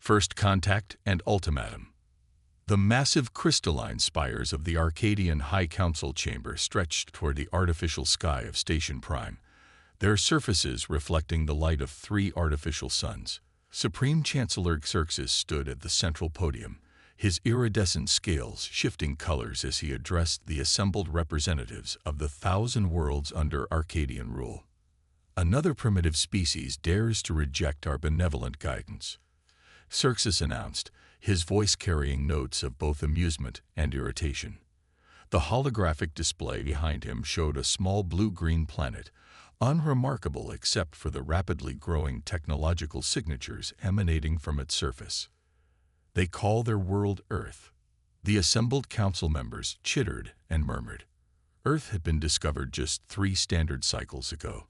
First Contact and Ultimatum. The massive crystalline spires of the Arcadian High Council chamber stretched toward the artificial sky of Station Prime, their surfaces reflecting the light of 3 artificial suns. Supreme Chancellor Xerxes stood at the central podium, his iridescent scales shifting colors as he addressed the assembled representatives of the 1,000 worlds under Arcadian rule. Another primitive species dares to reject our benevolent guidance, Xerxes announced, his voice carrying notes of both amusement and irritation. The holographic display behind him showed a small blue-green planet, unremarkable except for the rapidly growing technological signatures emanating from its surface. They call their world Earth. The assembled council members chittered and murmured. Earth had been discovered just 3 standard cycles ago,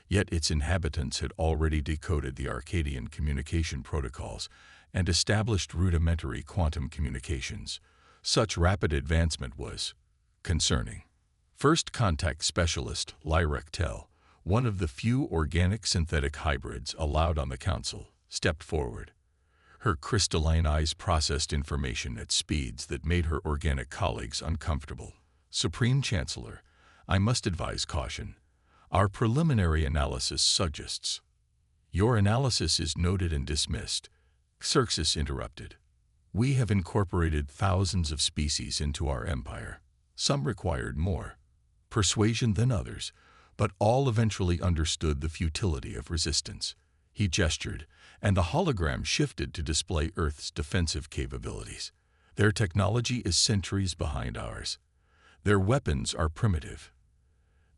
yet its inhabitants had already decoded the Arcadian communication protocols and established rudimentary quantum communications. Such rapid advancement was concerning. First Contact Specialist Lyra Ktell, one of the few organic synthetic hybrids allowed on the council, stepped forward. Her crystalline eyes processed information at speeds that made her organic colleagues uncomfortable. Supreme Chancellor, I must advise caution. Our preliminary analysis suggests. Your analysis is noted and dismissed, Xerxes interrupted. We have incorporated thousands of species into our empire. Some required more persuasion than others, but all eventually understood the futility of resistance. He gestured, and the hologram shifted to display Earth's defensive capabilities. Their technology is centuries behind ours. Their weapons are primitive.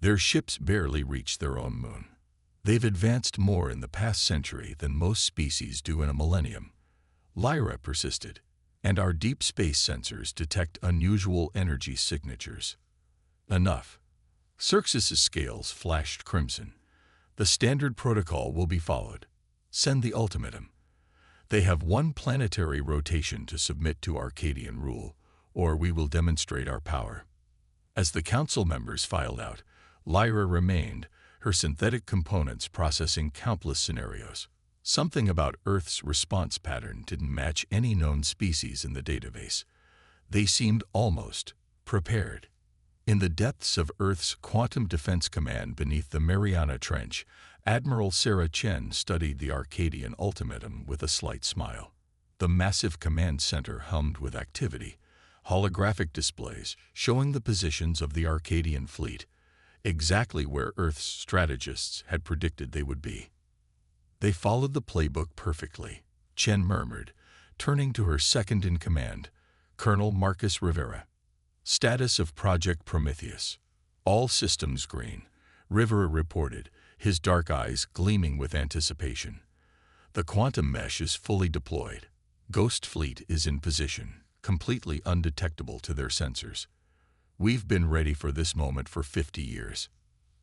Their ships barely reach their own moon. They've advanced more in the past century than most species do in a millennium, Lyra persisted, and our deep space sensors detect unusual energy signatures. Enough. Xerxes' scales flashed crimson. The standard protocol will be followed. Send the ultimatum. They have 1 planetary rotation to submit to Arcadian rule, or we will demonstrate our power. As the council members filed out, Lyra remained, her synthetic components processing countless scenarios. Something about Earth's response pattern didn't match any known species in the database. They seemed almost prepared. In the depths of Earth's Quantum Defense Command beneath the Mariana Trench, Admiral Sarah Chen studied the Arcadian ultimatum with a slight smile. The massive command center hummed with activity, holographic displays showing the positions of the Arcadian fleet, exactly where Earth's strategists had predicted they would be. They followed the playbook perfectly, Chen murmured, turning to her second-in-command, Colonel Marcus Rivera. Status of Project Prometheus. All systems green, Rivera reported, his dark eyes gleaming with anticipation. The quantum mesh is fully deployed. Ghost Fleet is in position, completely undetectable to their sensors. We've been ready for this moment for 50 years.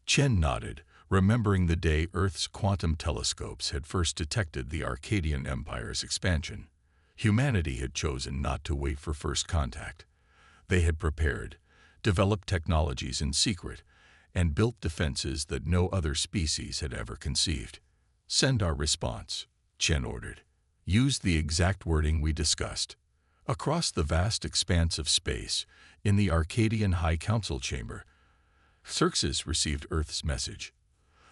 Chen nodded, remembering the day Earth's quantum telescopes had first detected the Arcadian Empire's expansion. Humanity had chosen not to wait for first contact. They had prepared, developed technologies in secret, and built defenses that no other species had ever conceived. Send our response, Chen ordered. Use the exact wording we discussed. Across the vast expanse of space, in the Arcadian High Council chamber, Xerxes received Earth's message.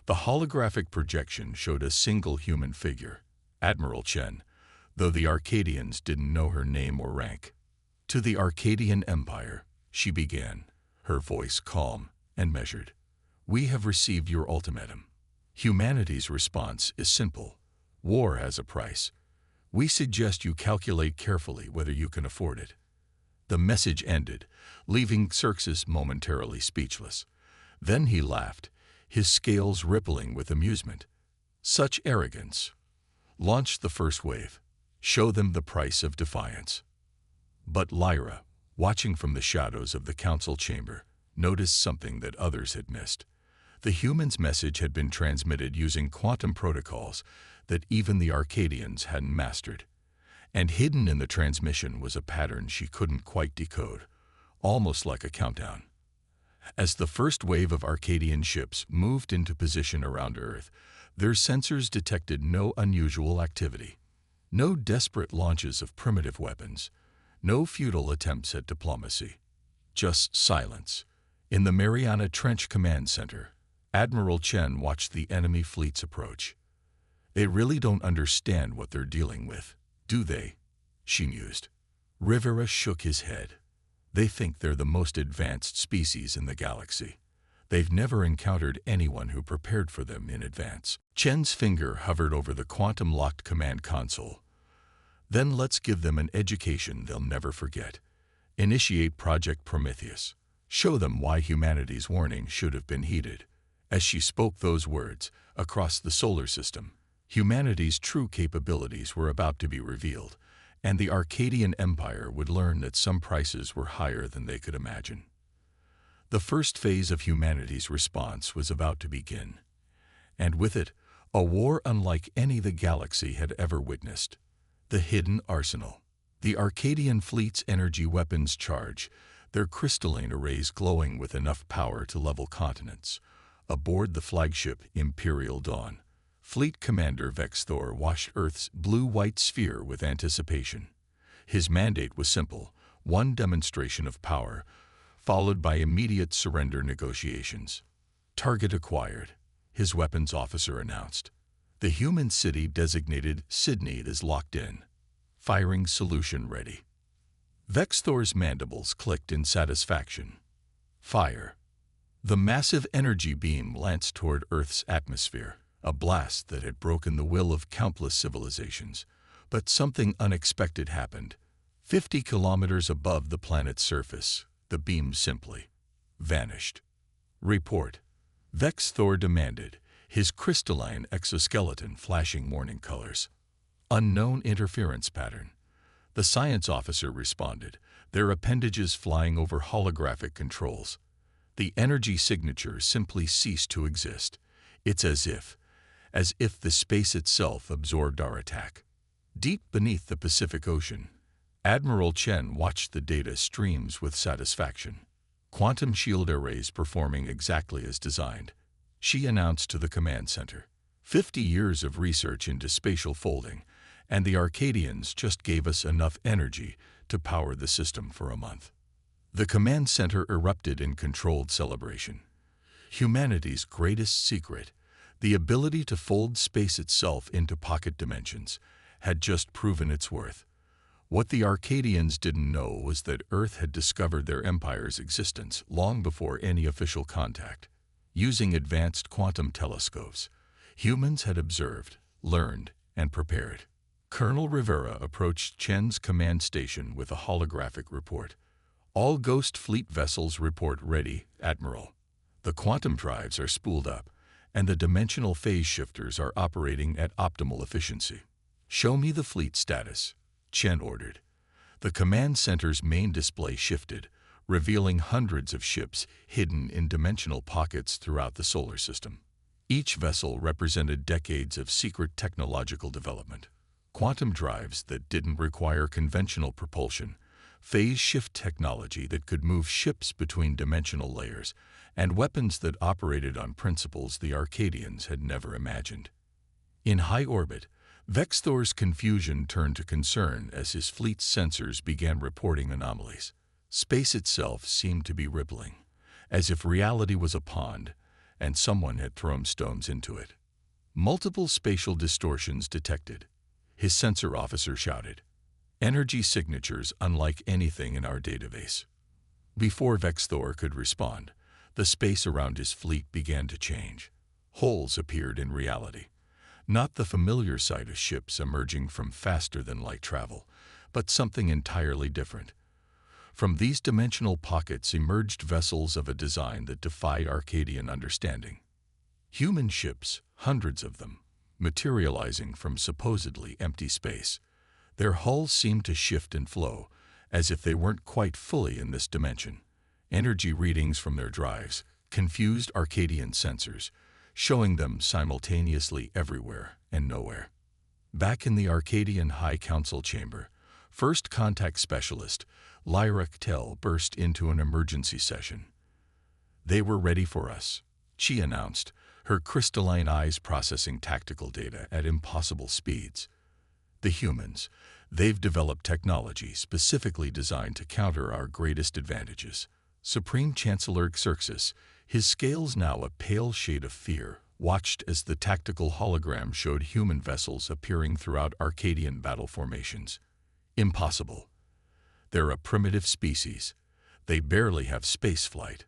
The holographic projection showed a single human figure, Admiral Chen, though the Arcadians didn't know her name or rank. To the Arcadian Empire, she began, her voice calm and measured. We have received your ultimatum. Humanity's response is simple. War has a price. We suggest you calculate carefully whether you can afford it. The message ended, leaving Xerxes momentarily speechless. Then he laughed, his scales rippling with amusement. Such arrogance. Launch the first wave. Show them the price of defiance. But Lyra, watching from the shadows of the council chamber, noticed something that others had missed. The human's message had been transmitted using quantum protocols that even the Arcadians hadn't mastered. And hidden in the transmission was a pattern she couldn't quite decode, almost like a countdown. As the first wave of Arcadian ships moved into position around Earth, their sensors detected no unusual activity. No desperate launches of primitive weapons, no futile attempts at diplomacy, just silence. In the Mariana Trench Command Center, Admiral Chen watched the enemy fleets approach. They really don't understand what they're dealing with, do they? She mused. Rivera shook his head. They think they're the most advanced species in the galaxy. They've never encountered anyone who prepared for them in advance. Chen's finger hovered over the quantum-locked command console. Then let's give them an education they'll never forget. Initiate Project Prometheus. Show them why humanity's warning should have been heeded. As she spoke those words, across the solar system, humanity's true capabilities were about to be revealed, and the Arcadian Empire would learn that some prices were higher than they could imagine. The first phase of humanity's response was about to begin, and with it, a war unlike any the galaxy had ever witnessed. The hidden arsenal. The Arcadian fleet's energy weapons charge, their crystalline arrays glowing with enough power to level continents. Aboard the flagship Imperial Dawn, Fleet Commander Vexthor watched Earth's blue-white sphere with anticipation. His mandate was simple: one demonstration of power, followed by immediate surrender negotiations. Target acquired, his weapons officer announced. The human city designated Sydney is locked in. Firing solution ready. Vexthor's mandibles clicked in satisfaction. Fire. The massive energy beam lanced toward Earth's atmosphere, a blast that had broken the will of countless civilizations. But something unexpected happened. 50 kilometers above the planet's surface, the beam simply vanished. Report. Vexthor demanded, his crystalline exoskeleton flashing warning colors. Unknown interference pattern. The science officer responded, their appendages flying over holographic controls. The energy signature simply ceased to exist. It's as if the space itself absorbed our attack. Deep beneath the Pacific Ocean, Admiral Chen watched the data streams with satisfaction. Quantum shield arrays performing exactly as designed. She announced to the command center. 50 years of research into spatial folding, and the Arcadians just gave us enough energy to power the system for a month. The command center erupted in controlled celebration. Humanity's greatest secret, the ability to fold space itself into pocket dimensions, had just proven its worth. What the Arcadians didn't know was that Earth had discovered their empire's existence long before any official contact. Using advanced quantum telescopes, humans had observed, learned, and prepared. Colonel Rivera approached Chen's command station with a holographic report. All Ghost Fleet vessels report ready, Admiral. The quantum drives are spooled up, and the dimensional phase shifters are operating at optimal efficiency. Show me the fleet status, Chen ordered. The command center's main display shifted, revealing hundreds of ships hidden in dimensional pockets throughout the solar system. Each vessel represented decades of secret technological development. Quantum drives that didn't require conventional propulsion, phase shift technology that could move ships between dimensional layers, and weapons that operated on principles the Arcadians had never imagined. In high orbit, Vexthor's confusion turned to concern as his fleet's sensors began reporting anomalies. Space itself seemed to be rippling, as if reality was a pond and someone had thrown stones into it. Multiple spatial distortions detected. His sensor officer shouted, "Energy signatures unlike anything in our database." Before Vexthor could respond, the space around his fleet began to change. Holes appeared in reality. Not the familiar sight of ships emerging from faster-than-light travel, but something entirely different. From these dimensional pockets emerged vessels of a design that defied Arcadian understanding. Human ships, hundreds of them, materializing from supposedly empty space. Their hulls seemed to shift and flow, as if they weren't quite fully in this dimension. Energy readings from their drives confused Arcadian sensors, showing them simultaneously everywhere and nowhere. Back in the Arcadian High Council chamber, First Contact Specialist Lyra Tell burst into an emergency session. "They were ready for us," she announced, her crystalline eyes processing tactical data at impossible speeds. The humans. They've developed technology specifically designed to counter our greatest advantages. Supreme Chancellor Xerxes, his scales now a pale shade of fear, watched as the tactical hologram showed human vessels appearing throughout Arcadian battle formations. Impossible. They're a primitive species. They barely have spaceflight.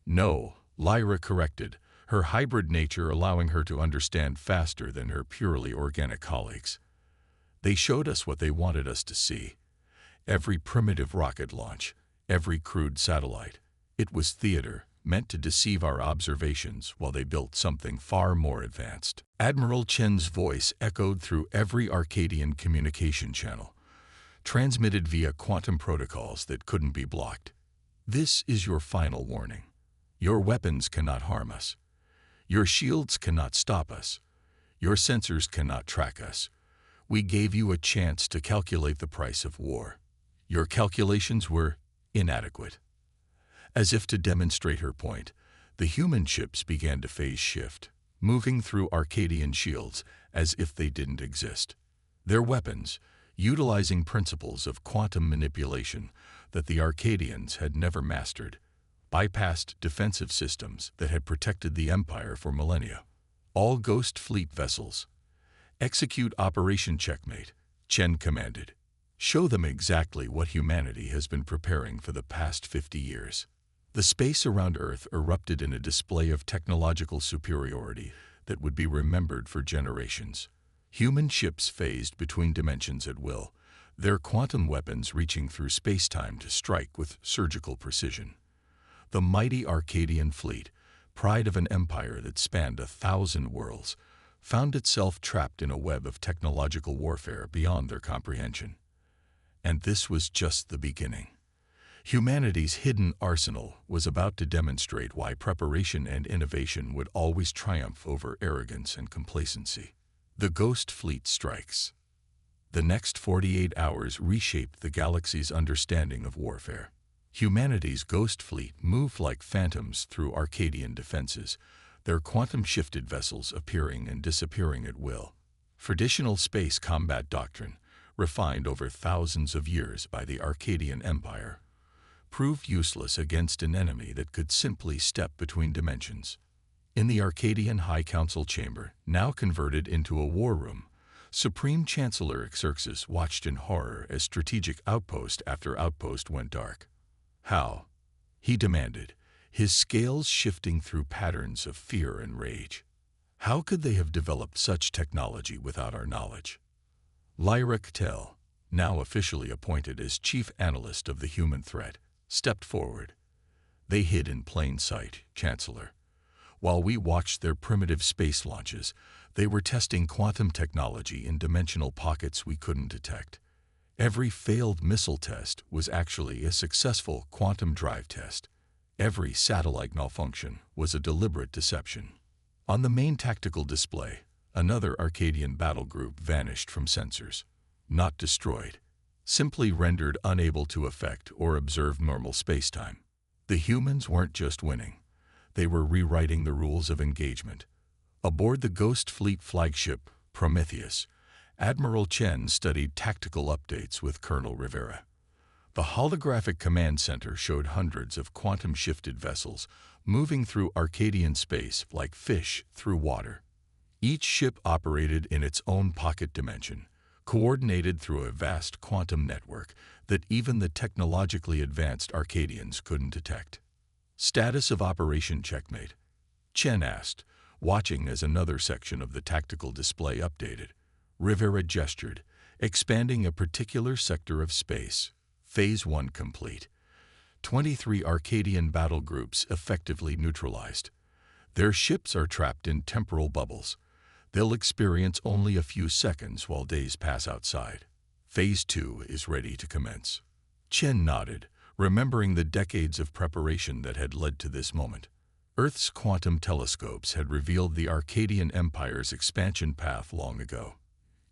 No, Lyra corrected, her hybrid nature allowing her to understand faster than her purely organic colleagues. They showed us what they wanted us to see. Every primitive rocket launch, every crude satellite. It was theater, meant to deceive our observations while they built something far more advanced. Admiral Chen's voice echoed through every Arcadian communication channel, transmitted via quantum protocols that couldn't be blocked. This is your final warning. Your weapons cannot harm us. Your shields cannot stop us. Your sensors cannot track us. We gave you a chance to calculate the price of war. Your calculations were inadequate. As if to demonstrate her point, the human ships began to phase shift, moving through Arcadian shields as if they didn't exist. Their weapons, utilizing principles of quantum manipulation that the Arcadians had never mastered, bypassed defensive systems that had protected the Empire for millennia. All Ghost Fleet vessels. Execute Operation Checkmate, Chen commanded. Show them exactly what humanity has been preparing for the past 50 years. The space around Earth erupted in a display of technological superiority that would be remembered for generations. Human ships phased between dimensions at will, their quantum weapons reaching through space-time to strike with surgical precision. The mighty Arcadian fleet, pride of an empire that spanned 1,000 worlds, found itself trapped in a web of technological warfare beyond their comprehension. And this was just the beginning. Humanity's hidden arsenal was about to demonstrate why preparation and innovation would always triumph over arrogance and complacency. The Ghost Fleet strikes. The next 48 hours reshaped the galaxy's understanding of warfare. Humanity's Ghost Fleet moved like phantoms through Arcadian defenses, their quantum-shifted vessels appearing and disappearing at will. Traditional space combat doctrine, refined over thousands of years by the Arcadian Empire, proved useless against an enemy that could simply step between dimensions. In the Arcadian High Council chamber, now converted into a war room, Supreme Chancellor Xerxes watched in horror as strategic outpost after outpost went dark. How? He demanded, his scales shifting through patterns of fear and rage. How could they have developed such technology without our knowledge? Lyra Cattell, now officially appointed as chief analyst of the human threat, stepped forward. They hid in plain sight, Chancellor. While we watched their primitive space launches, they were testing quantum technology in dimensional pockets we couldn't detect. Every failed missile test was actually a successful quantum drive test. Every satellite malfunction was a deliberate deception. On the main tactical display, another Arcadian battle group vanished from sensors. Not destroyed, simply rendered unable to affect or observe normal spacetime. The humans weren't just winning. They were rewriting the rules of engagement. Aboard the Ghost Fleet flagship, Prometheus, Admiral Chen studied tactical updates with Colonel Rivera. The holographic command center showed hundreds of quantum-shifted vessels moving through Arcadian space like fish through water. Each ship operated in its own pocket dimension, coordinated through a vast quantum network that even the technologically advanced Arcadians couldn't detect. Status of Operation Checkmate, Chen asked, watching as another section of the tactical display updated. Rivera gestured, expanding a particular sector of space. Phase 1 complete. 23 Arcadian battle groups effectively neutralized. Their ships are trapped in temporal bubbles. They'll experience only a few seconds while days pass outside. Phase 2 is ready to commence. Chen nodded, remembering the decades of preparation that had led to this moment. Earth's quantum telescopes had revealed the Arcadian Empire's expansion path long ago.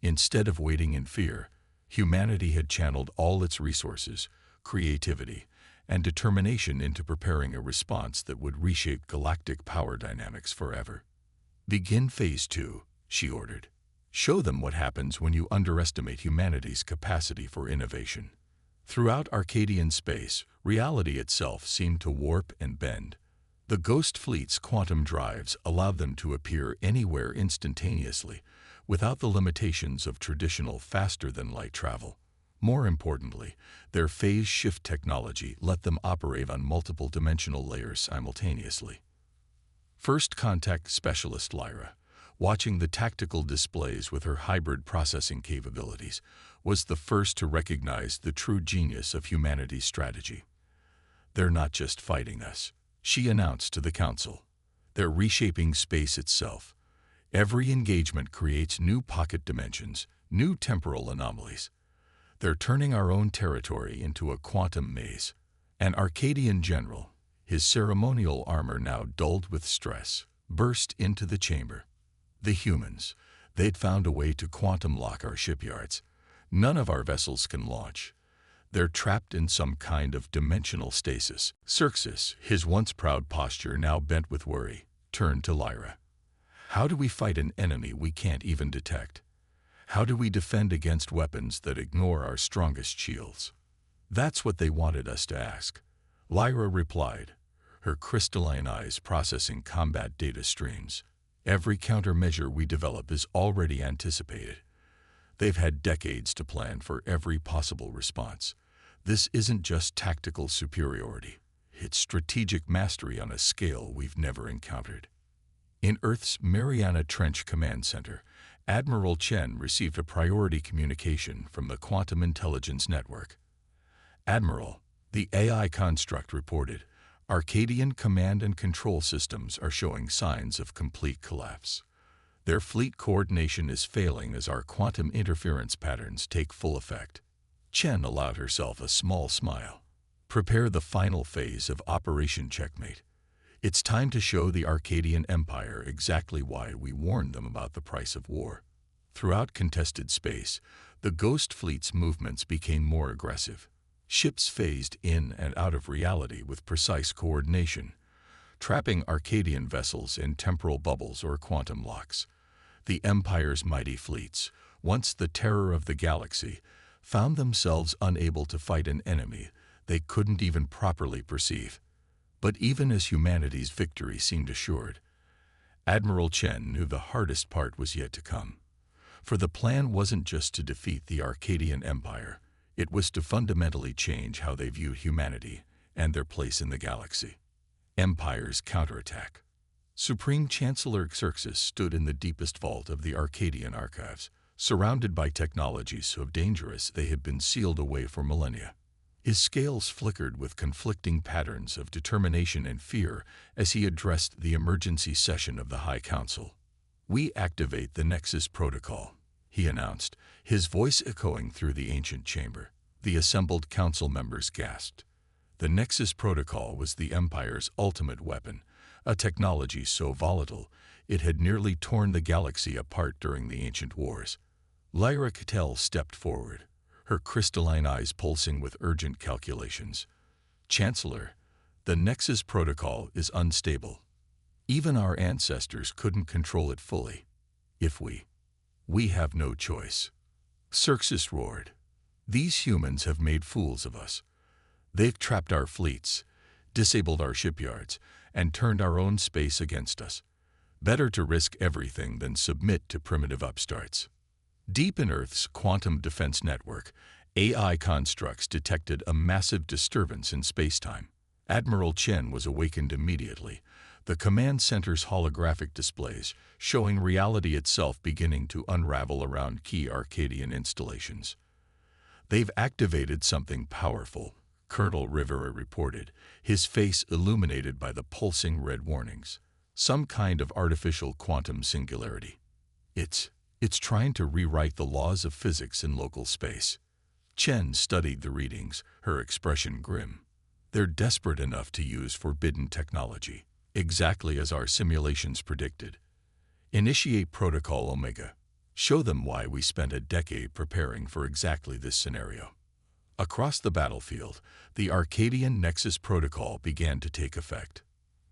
Instead of waiting in fear, humanity had channeled all its resources, creativity, and determination into preparing a response that would reshape galactic power dynamics forever. Begin Phase 2, she ordered. Show them what happens when you underestimate humanity's capacity for innovation. Throughout Arcadian space, reality itself seemed to warp and bend. The Ghost Fleet's quantum drives allowed them to appear anywhere instantaneously, without the limitations of traditional faster-than-light travel. More importantly, their phase shift technology let them operate on multiple dimensional layers simultaneously. First contact specialist Lyra, watching the tactical displays with her hybrid processing capabilities, was the first to recognize the true genius of humanity's strategy. "They're not just fighting us," she announced to the Council. "They're reshaping space itself. Every engagement creates new pocket dimensions, new temporal anomalies. They're turning our own territory into a quantum maze." An Arcadian general, his ceremonial armor now dulled with stress, burst into the chamber. "The humans, they'd found a way to quantum lock our shipyards. None of our vessels can launch. They're trapped in some kind of dimensional stasis." Xerxes, his once proud posture now bent with worry, turned to Lyra. "How do we fight an enemy we can't even detect? How do we defend against weapons that ignore our strongest shields?" "That's what they wanted us to ask," Lyra replied, her crystalline eyes processing combat data streams. "Every countermeasure we develop is already anticipated. They've had decades to plan for every possible response. This isn't just tactical superiority. It's strategic mastery on a scale we've never encountered." In Earth's Mariana Trench Command Center, Admiral Chen received a priority communication from the Quantum Intelligence Network. "Admiral," the AI construct reported, "Arcadian command and control systems are showing signs of complete collapse. Their fleet coordination is failing as our quantum interference patterns take full effect." Chen allowed herself a small smile. "Prepare the final phase of Operation Checkmate. It's time to show the Arcadian Empire exactly why we warned them about the price of war." Throughout contested space, the Ghost Fleet's movements became more aggressive. Ships phased in and out of reality with precise coordination, trapping Arcadian vessels in temporal bubbles or quantum locks. The Empire's mighty fleets, once the terror of the galaxy, found themselves unable to fight an enemy they couldn't even properly perceive. But even as humanity's victory seemed assured, Admiral Chen knew the hardest part was yet to come. For the plan wasn't just to defeat the Arcadian Empire, it was to fundamentally change how they viewed humanity and their place in the galaxy. Empire's counterattack. Supreme Chancellor Xerxes stood in the deepest vault of the Arcadian archives, surrounded by technologies so dangerous they had been sealed away for millennia. His scales flickered with conflicting patterns of determination and fear as he addressed the emergency session of the High Council. "We activate the Nexus Protocol," he announced, his voice echoing through the ancient chamber. The assembled council members gasped. The Nexus Protocol was the Empire's ultimate weapon, a technology so volatile it had nearly torn the galaxy apart during the ancient wars. Lyra Cattell stepped forward, her crystalline eyes pulsing with urgent calculations. "Chancellor, the Nexus Protocol is unstable. Even our ancestors couldn't control it fully. If we have no choice." Xerxes roared. "These humans have made fools of us. They've trapped our fleets, disabled our shipyards, and turned our own space against us. Better to risk everything than submit to primitive upstarts." Deep in Earth's quantum defense network, AI constructs detected a massive disturbance in spacetime. Admiral Chen was awakened immediately, the command center's holographic displays showing reality itself beginning to unravel around key Arcadian installations. "They've activated something powerful," Colonel Rivera reported, his face illuminated by the pulsing red warnings. "Some kind of artificial quantum singularity. It's trying to rewrite the laws of physics in local space." Chen studied the readings, her expression grim. "They're desperate enough to use forbidden technology, exactly as our simulations predicted. Initiate Protocol Omega. Show them why we spent a decade preparing for exactly this scenario." Across the battlefield, the Arcadian Nexus Protocol began to take effect.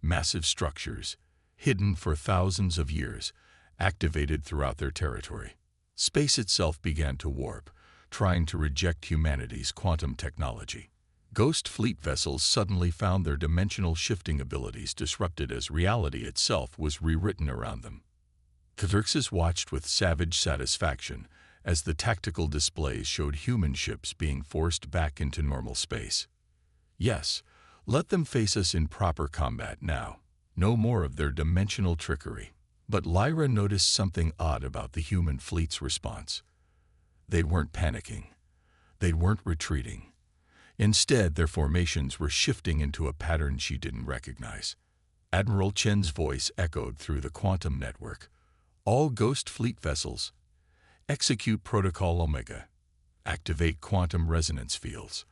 Massive structures, hidden for thousands of years, activated throughout their territory. Space itself began to warp, trying to reject humanity's quantum technology. Ghost fleet vessels suddenly found their dimensional shifting abilities disrupted as reality itself was rewritten around them. Xerxes watched with savage satisfaction as the tactical displays showed human ships being forced back into normal space. Yes, let them face us in proper combat now. No more of their dimensional trickery. But Lyra noticed something odd about the human fleet's response. They weren't panicking. They weren't retreating. Instead, their formations were shifting into a pattern she didn't recognize. Admiral Chen's voice echoed through the quantum network. All Ghost Fleet vessels, execute Protocol Omega. Activate quantum resonance fields.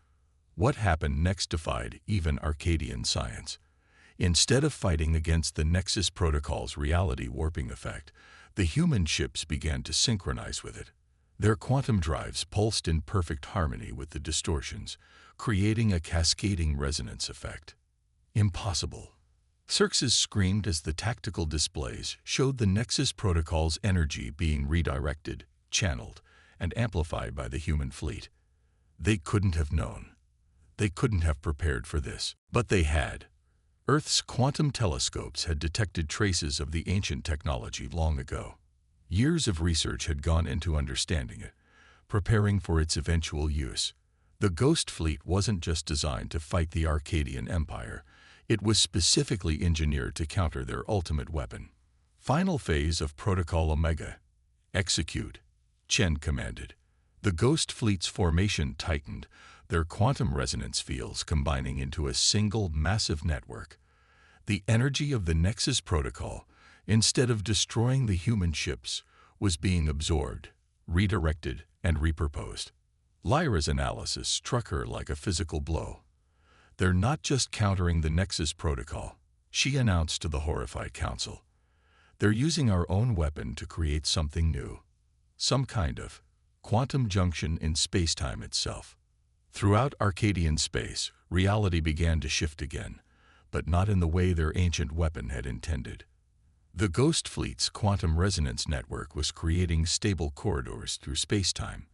What happened next defied even Arcadian science. Instead of fighting against the Nexus Protocol's reality warping effect, the human ships began to synchronize with it. Their quantum drives pulsed in perfect harmony with the distortions, creating a cascading resonance effect. Impossible. Xerxes screamed as the tactical displays showed the Nexus Protocol's energy being redirected, channeled, and amplified by the human fleet. They couldn't have known. They couldn't have prepared for this, but they had. Earth's quantum telescopes had detected traces of the ancient technology long ago. Years of research had gone into understanding it, preparing for its eventual use. The Ghost Fleet wasn't just designed to fight the Arcadian Empire, it was specifically engineered to counter their ultimate weapon. Final phase of Protocol Omega. Execute, Chen commanded. The Ghost Fleet's formation tightened, their quantum resonance fields combining into a single massive network. The energy of the Nexus Protocol, instead of destroying the human ships, was being absorbed, redirected, and repurposed. Lyra's analysis struck her like a physical blow. They're not just countering the Nexus Protocol, she announced to the horrified council. They're using our own weapon to create something new. Some kind of quantum junction in space-time itself. Throughout Arcadian space, reality began to shift again, but not in the way their ancient weapon had intended. The Ghost Fleet's quantum resonance network was creating stable corridors through space-time,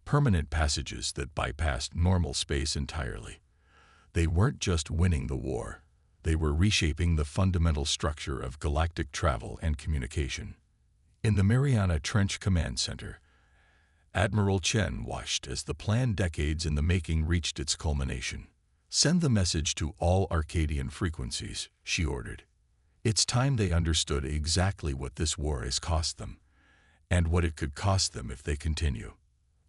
permanent passages that bypassed normal space entirely. They weren't just winning the war, they were reshaping the fundamental structure of galactic travel and communication. In the Mariana Trench Command Center, Admiral Chen watched as the plan decades in the making reached its culmination. Send the message to all Arcadian frequencies, she ordered. It's time they understood exactly what this war has cost them, and what it could cost them if they continue.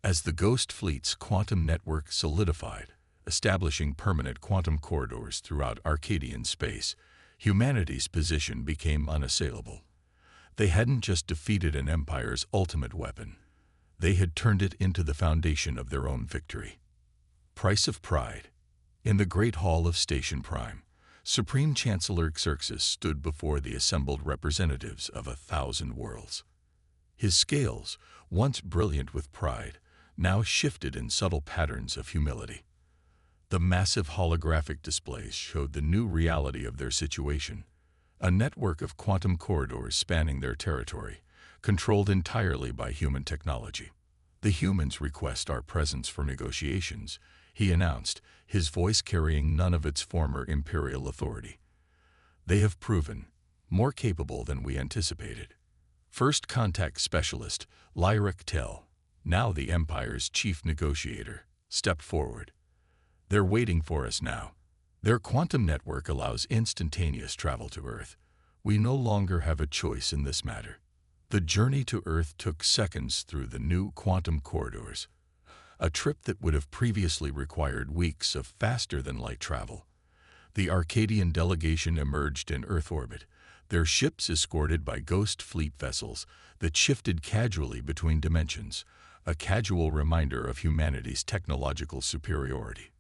As the Ghost Fleet's quantum network solidified, establishing permanent quantum corridors throughout Arcadian space, humanity's position became unassailable. They hadn't just defeated an empire's ultimate weapon. They had turned it into the foundation of their own victory. Price of pride. In the Great Hall of Station Prime, Supreme Chancellor Xerxes stood before the assembled representatives of 1,000 worlds. His scales, once brilliant with pride, now shifted in subtle patterns of humility. The massive holographic displays showed the new reality of their situation, a network of quantum corridors spanning their territory, controlled entirely by human technology. The humans request our presence for negotiations, he announced, his voice carrying none of its former imperial authority. They have proven more capable than we anticipated. First Contact Specialist Lyra Tell, now the Empire's chief negotiator, stepped forward. They're waiting for us now. Their quantum network allows instantaneous travel to Earth. We no longer have a choice in this matter. The journey to Earth took seconds through the new quantum corridors, a trip that would have previously required weeks of faster-than-light travel. The Arcadian delegation emerged in Earth orbit, their ships escorted by Ghost Fleet vessels that shifted casually between dimensions, a casual reminder of humanity's technological superiority.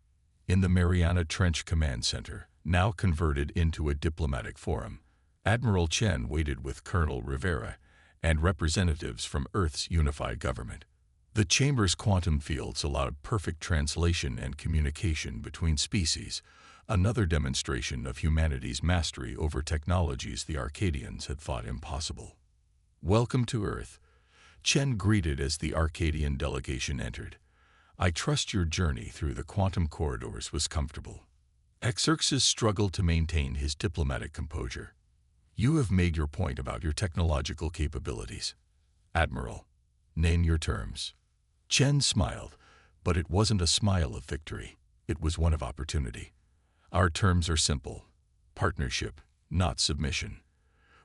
In the Mariana Trench Command Center, now converted into a diplomatic forum, Admiral Chen waited with Colonel Rivera and representatives from Earth's unified government. The chamber's quantum fields allowed perfect translation and communication between species, another demonstration of humanity's mastery over technologies the Arcadians had thought impossible. Welcome to Earth, Chen greeted as the Arcadian delegation entered. "I trust your journey through the quantum corridors was comfortable." Xerxes struggled to maintain his diplomatic composure. "You have made your point about your technological capabilities. Admiral, name your terms." Chen smiled, but it wasn't a smile of victory. It was one of opportunity. "Our terms are simple. Partnership, not submission.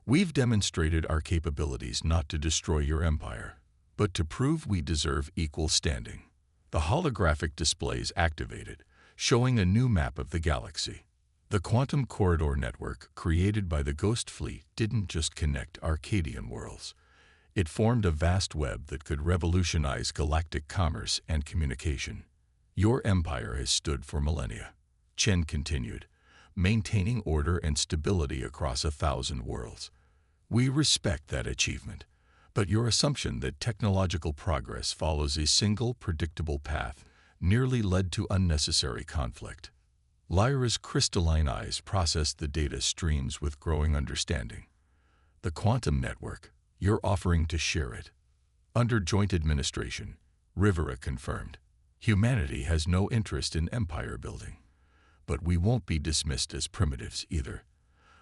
We've demonstrated our capabilities not to destroy your empire, but to prove we deserve equal standing." The holographic displays activated, showing a new map of the galaxy. The quantum corridor network created by the Ghost Fleet didn't just connect Arcadian worlds. It formed a vast web that could revolutionize galactic commerce and communication. "Your empire has stood for millennia," Chen continued, "maintaining order and stability across 1,000 worlds. We respect that achievement, but your assumption that technological progress follows a single, predictable path nearly led to unnecessary conflict." Lyra's crystalline eyes processed the data streams with growing understanding. "The quantum network, you're offering to share it." Under joint administration, Rivera confirmed, "Humanity has no interest in empire building. But we won't be dismissed as primitives either.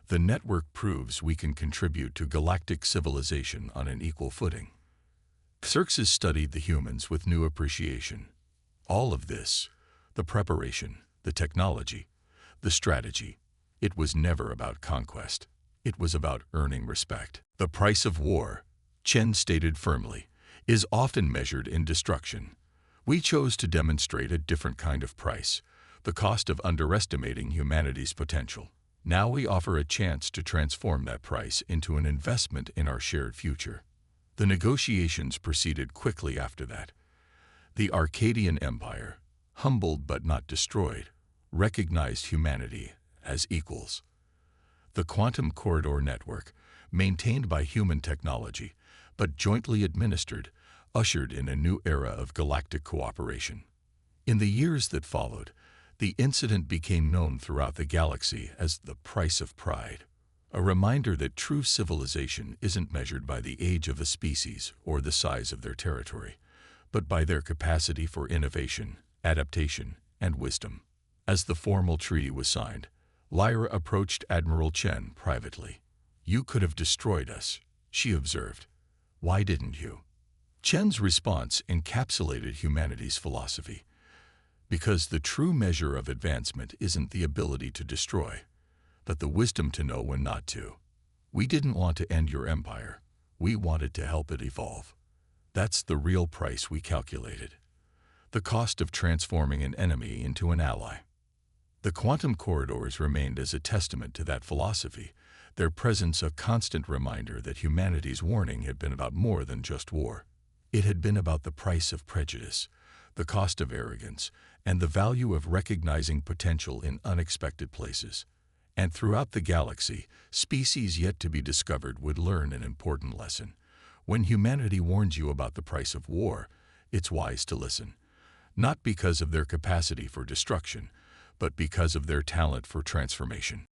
The network proves we can contribute to galactic civilization on an equal footing." Xerxes studied the humans with new appreciation. All of this, the preparation, the technology, the strategy, it was never about conquest. It was about earning respect. "The price of war," Chen stated firmly, "is often measured in destruction. We chose to demonstrate a different kind of price, the cost of underestimating humanity's potential. Now we offer a chance to transform that price into an investment in our shared future." The negotiations proceeded quickly after that. The Arcadian Empire, humbled but not destroyed, recognized humanity as equals. The quantum corridor network, maintained by human technology, but jointly administered, ushered in a new era of galactic cooperation. In the years that followed, the incident became known throughout the galaxy as the price of pride, a reminder that true civilization isn't measured by the age of a species or the size of their territory, but by their capacity for innovation, adaptation, and wisdom. As the formal treaty was signed, Lyra approached Admiral Chen privately. "You could have destroyed us," she observed. "Why didn't you?" Chen's response encapsulated humanity's philosophy. "Because the true measure of advancement isn't the ability to destroy, but the wisdom to know when not to. We didn't want to end your empire. We wanted to help it evolve. That's the real price we calculated. The cost of transforming an enemy into an ally." The quantum corridors remained as a testament to that philosophy, their presence a constant reminder that humanity's warning had been about more than just war. It had been about the price of prejudice, the cost of arrogance, and the value of recognizing potential in unexpected places. And throughout the galaxy, species yet to be discovered would learn an important lesson. When humanity warns you about the price of war, it's wise to listen, not because of their capacity for destruction, but because of their talent for transformation.